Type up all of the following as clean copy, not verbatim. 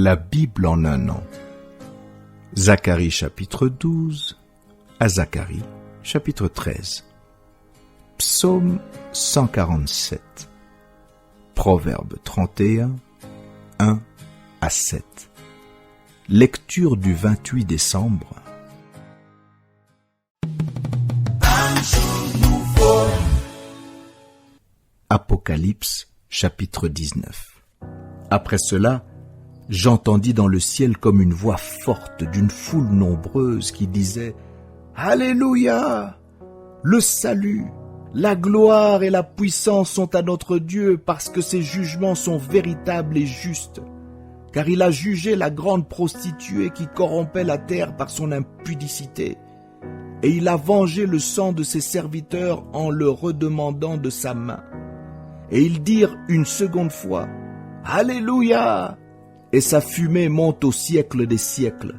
La Bible en un an. Zacharie chapitre 12 à Zacharie chapitre 13. Psaume 147. Proverbe 31, 1 à 7. Lecture du 28 décembre. Apocalypse chapitre 19. Après cela, j'entendis dans le ciel comme une voix forte d'une foule nombreuse qui disait « Alléluia! Le salut, la gloire et la puissance sont à notre Dieu parce que ses jugements sont véritables et justes. Car il a jugé la grande prostituée qui corrompait la terre par son impudicité. Et il a vengé le sang de ses serviteurs en le redemandant de sa main. Et ils dirent une seconde fois « Alléluia !» Et sa fumée monte au siècle des siècles.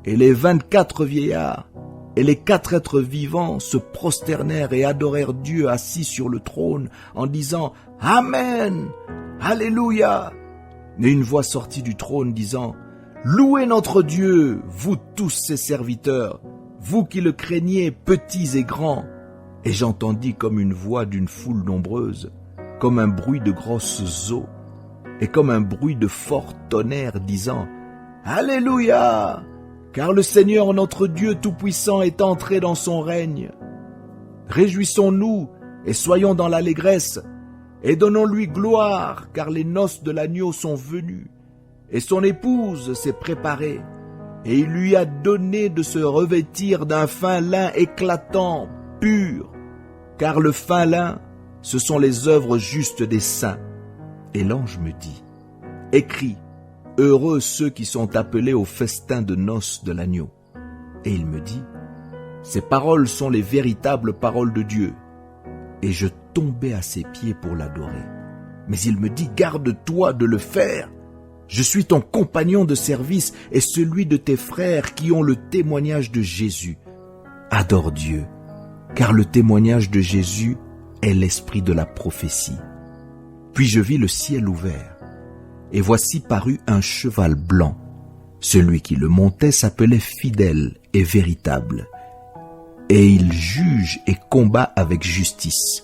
Et les 24 vieillards et les 4 êtres vivants se prosternèrent et adorèrent Dieu assis sur le trône en disant « Amen, Alléluia !» Et une voix sortit du trône disant « Louez notre Dieu, vous tous ses serviteurs, vous qui le craignez, petits et grands. » Et j'entendis comme une voix d'une foule nombreuse, comme un bruit de grosses eaux, et comme un bruit de fort tonnerre disant « Alléluia ! Car le Seigneur notre Dieu Tout-Puissant est entré dans son règne. Réjouissons-nous et soyons dans l'allégresse, et donnons-lui gloire, car les noces de l'agneau sont venues, et son épouse s'est préparée, et il lui a donné de se revêtir d'un fin lin éclatant, pur, car le fin lin, ce sont les œuvres justes des saints. » Et l'ange me dit, « Écris, heureux ceux qui sont appelés au festin de noces de l'agneau. » Et il me dit, « Ces paroles sont les véritables paroles de Dieu. » Et je tombai à ses pieds pour l'adorer. Mais il me dit, « Garde-toi de le faire. Je suis ton compagnon de service et celui de tes frères qui ont le témoignage de Jésus. Adore Dieu, car le témoignage de Jésus est l'esprit de la prophétie. » Puis je vis le ciel ouvert, et voici parut un cheval blanc. Celui qui le montait s'appelait Fidèle et Véritable, et il juge et combat avec justice.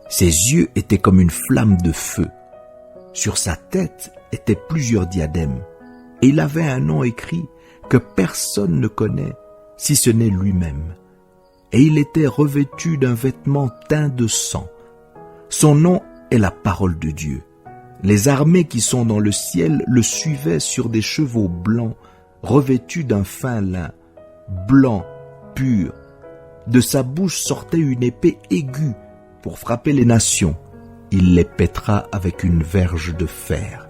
Ses yeux étaient comme une flamme de feu. Sur sa tête étaient plusieurs diadèmes, et il avait un nom écrit que personne ne connaît, si ce n'est lui-même. Et il était revêtu d'un vêtement teint de sang. Son nom est la parole de Dieu. Les armées qui sont dans le ciel le suivaient sur des chevaux blancs, revêtus d'un fin lin, blanc, pur. De sa bouche sortait une épée aiguë pour frapper les nations. Il les pètera avec une verge de fer.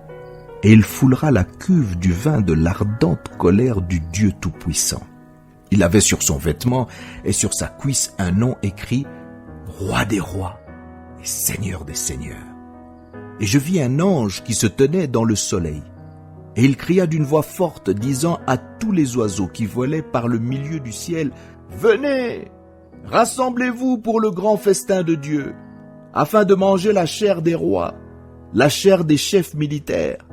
Et il foulera la cuve du vin de l'ardente colère du Dieu Tout-Puissant. Il avait sur son vêtement et sur sa cuisse un nom écrit « Roi des rois ». Seigneur des seigneurs. Et je vis un ange qui se tenait dans le soleil. Et il cria d'une voix forte, disant à tous les oiseaux qui volaient par le milieu du ciel, « Venez, rassemblez-vous pour le grand festin de Dieu, afin de manger la chair des rois, la chair des chefs militaires,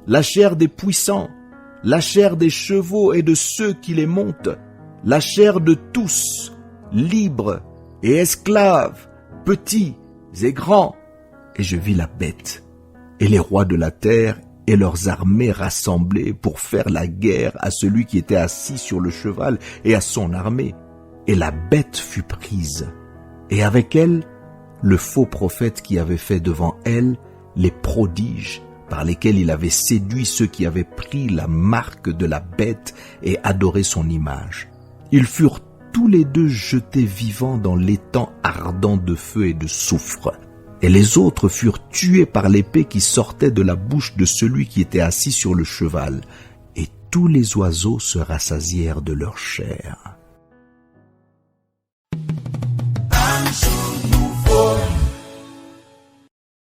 la chair des puissants, la chair des chevaux et de ceux qui les montent, la chair de tous, libres et esclaves, petits et grands. » Et je vis la bête et les rois de la terre et leurs armées rassemblées pour faire la guerre à celui qui était assis sur le cheval et à son armée. Et la bête fut prise, et avec elle le faux prophète qui avait fait devant elle les prodiges par lesquels il avait séduit ceux qui avaient pris la marque de la bête et adoré son image. Ils furent tous les deux jetés vivants dans l'étang ardent de feu et de soufre. Et les autres furent tués par l'épée qui sortait de la bouche de celui qui était assis sur le cheval. Et tous les oiseaux se rassasièrent de leur chair.